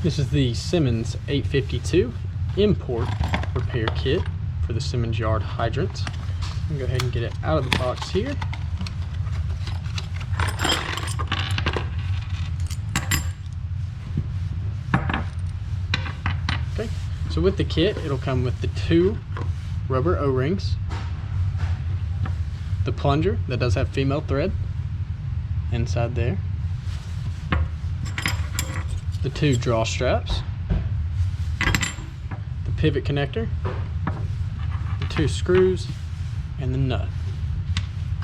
This is the Simmons 852 import repair kit for the Simmons yard hydrant. I'm gonna go ahead and get it out of the box here. Okay, so with the kit, it'll come with the 2 rubber O-rings, the plunger that does have female thread inside there, the 2 draw straps, the pivot connector, the 2 screws, and the nut,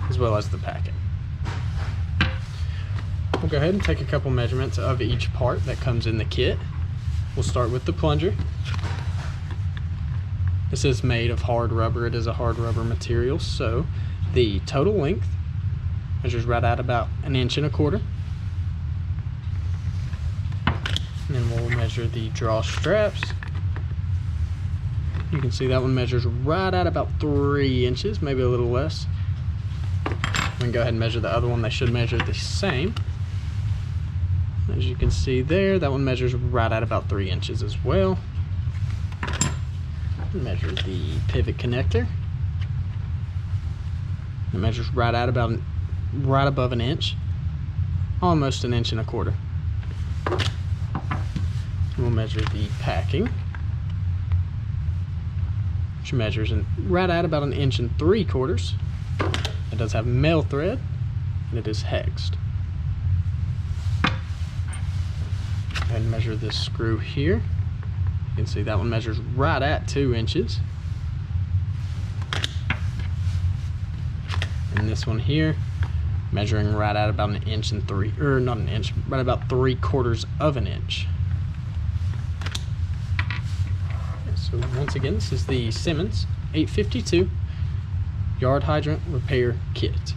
as well as the packet. We'll go ahead and take a couple measurements of each part that comes in the kit. We'll start with the plunger. This is made of hard rubber. It is a hard rubber material, so the total length measures right at about 1.25 inches. And then we'll measure the draw straps. You can see that one measures right at about 3 inches, maybe a little less. We can go ahead and measure the other one. They should measure the same. As you can see there, that one measures right at about 3 inches as well. Measure the pivot connector. It measures right at about right above 1 inch, almost 1.25 inches. We'll measure the packing, which measures right at about 1.75 inches. It does have male thread, and it is hexed. Go ahead and measure this screw here. You can see that one measures right at 2 inches. And this one here, measuring right at about 1 inch and not an inch, right about 3/4 of an inch. So once again, this is the Simmons 852 yard hydrant repair kit.